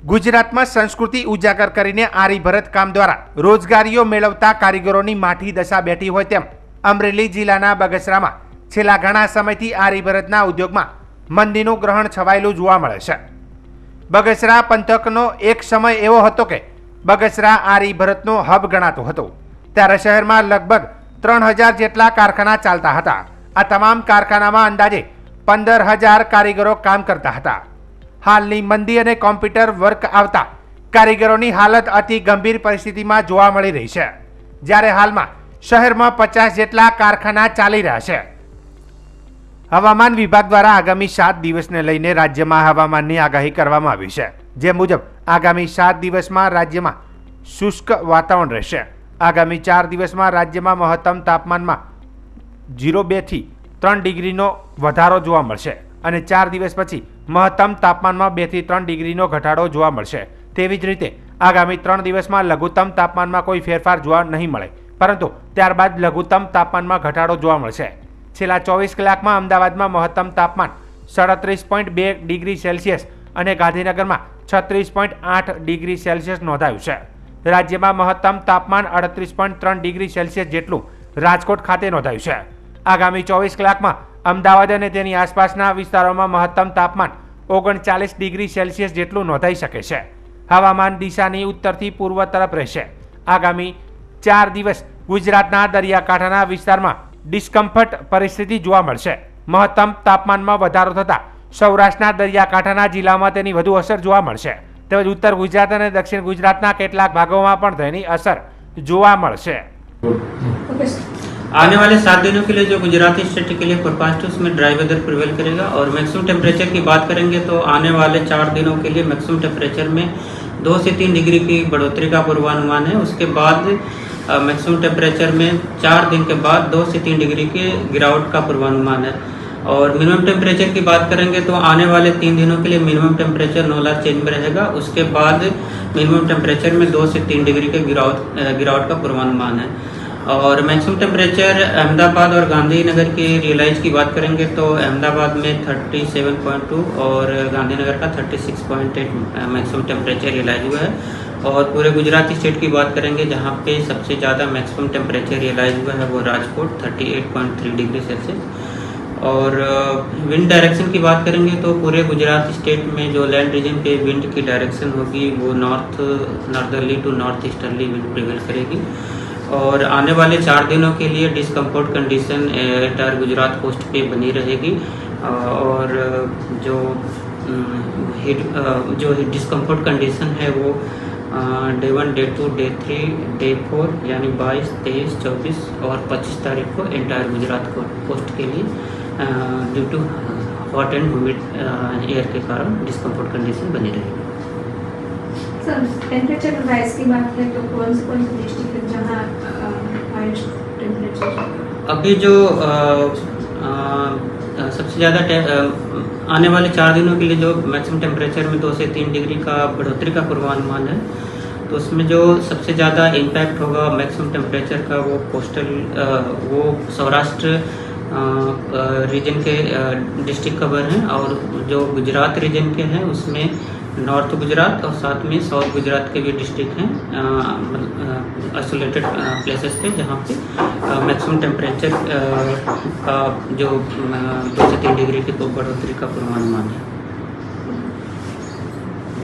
ગુજરાતમાં સંસ્કૃતિ ઉજાગર કરીને આરી ભરત કામ દ્વારા રોજગારીઓ મેળવતા કારીગરોની માઠી દશા બેઠી હોય તેમ અમરેલી જિલ્લાના બગસરામાં છેલ્લા ઘણા સમયથી આરી ભરતના ઉદ્યોગમાં મંદીનું ગ્રહણ છવાયેલું જોવા મળે છે। બગસરા પંથકનો એક સમય એવો હતો કે બગસરા આરી ભરતનો હબ ગણાતો હતો। ત્યારે શહેરમાં લગભગ 3000 જેટલા કારખાના ચાલતા હતા। આ તમામ કારખાનામાં અંદાજે 15000 કારીગરો કામ કરતા હતા। हालनी मंदी और कॉम्प्यूटर वर्क आवता कारीगरों हालत अति गंभीर परिस्थिति में जोवा मळी रही है। ज्यारे हाल में शहर में 50 जेटला कारखाना चाली रह्या छे। हवामान विभाग द्वारा आगामी 7 दिवस ने लईने राज्य में हवामान की आगाही करवामां आवी छे। जे मुजब आगामी 7 दिवस में राज्य में शुष्क वातावरण रहेशे। आगामी 4 दिवस में राज्य में महत्तम तापमान में 0.2 થી 3 डिग्रीनो वधारो जोवा मळशे અને 4 दिवस पछी महत्तम तापमान में 2 થી 3 डिग्रीनो घटाडो जोवा मळशे। तेवी ज रीते आगामी 3 दिवस में लघुत्तम तापमान में कोई फेरफार जोवा नहीं मळे, परंतु त्यारबाद लघुत्तम तापमान में घटाडो जोवा मळशे। छेल्ला 24 कलाक में अमदावाद में महत्तम तापमान 37.2 डिग्री सेल्सियस और गांधीनगर में 36.8 डिग्री सेल्सियस नोंधायुं छे। राज्य में महत्तम तापमान 38.3 डिग्री सेल्सियस जेटलुं राजकोट खाते नोंधायुं छे। आगामी 24 कलाक में अमदावाद और तेनी आसपासना विस्तारों में महत्तम तापमान 39 डिग्री सेल्सियस जेटलुं नोंधाई शके छे। हवामान दिशानी उत्तर थी पूर्व तरफ रहेशे। आगामी 4 दिवस गुजरातना दरियाकांठाना विस्तारमां डिस्कम्फर्ट परिस्थिति जोवा मळशे। महत्तम तापमान में वधारो थता सौराष्ट्रना दरियाकांठाना जिल्लामां तेनी वधु असर जोवा मळशे। તેમજ उत्तर गुजरात और दक्षिण गुजरातना કેટલાક ભાગોમાં પણ તેની અસર જોવા મળશે। आने वाले 7 दिनों के लिए जो गुजराती स्टेट के लिए फोरकास्ट है उसमें ड्राई वेदर प्रिवेल करेगा। और मैक्सिमम टेम्परेचर की बात करेंगे तो आने वाले 4 दिनों के लिए मैक्सिमम टेम्परेचर में 2 से 3 डिग्री की बढ़ोतरी का पूर्वानुमान है। उसके बाद मैक्सिमम टेम्परेचर में 4 दिन के बाद 2 से 3 डिग्री के गिरावट का पूर्वानुमान है। और मिनिमम टेम्परेचर की बात करेंगे तो आने वाले 3 दिनों के लिए मिनिमम टेम्परेचर नॉर्मल चेंज में रहेगा। उसके बाद मिनिमम टेम्परेचर में 2 से 3 डिग्री के गिरावट का पूर्वानुमान है। और मैक्सिमम टेम्परेचर अहमदाबाद और गांधीनगर की रियलाइज की बात करेंगे तो अहमदाबाद में 37.2 और गांधीनगर का 36.8 मैक्सिमम टेम्परेचर रियलाइज हुआ है। और पूरे गुजराती स्टेट की बात करेंगे जहां पे सबसे ज़्यादा मैक्सिमम टेम्परेचर रियलाइज हुआ है वो राजकोट 38.3 डिग्री सेल्सियस। और विंड डायरेक्शन की बात करेंगे तो पूरे गुजरात स्टेट में जो लैंड रीजन पे विंड की डायरेक्शन होगी वो northerly to north easterly wind prevail करेगी। और आने वाले 4 दिनों के लिए discomfort condition entire Gujarat coast पे बनी रहेगी। और जो डिस्कम्फर्ट कंडीशन है वो डे 1, डे 2, डे 3, डे 4 यानी 22, 23, 24 और 25 तारीख को एंटायर गुजरात कोस्ट के लिए due to hot and humid air के कारण डिस्कम्फर्ट कंडीशन बनी रहेगी। सर, टेम्परेचर राइज की बात करें तो कौन सी डिस्ट्रिक्ट है जहाँ हाईएस्ट टेम्परेचर? अभी जो सबसे ज़्यादा आने वाले 4 दिनों के लिए जो मैक्सिमम टेम्परेचर में 2 से 3 डिग्री का बढ़ोतरी का पूर्वानुमान है, तो उसमें जो सबसे ज़्यादा इम्पैक्ट होगा मैक्सिमम टेम्परेचर का वो कोस्टल वो सौराष्ट्र रीजन के डिस्ट्रिक्ट कवर हैं। और जो गुजरात रीजन के हैं उसमें नॉर्थ गुजरात और साथ में साउथ गुजरात के भी डिस्ट्रिक्ट हैं आइसोलेटेड प्लेसेस पे जहाँ पे मैक्सिमम टेम्परेचर का जो 2 से 3 डिग्री की बढ़ोतरी का पूर्वानुमान है।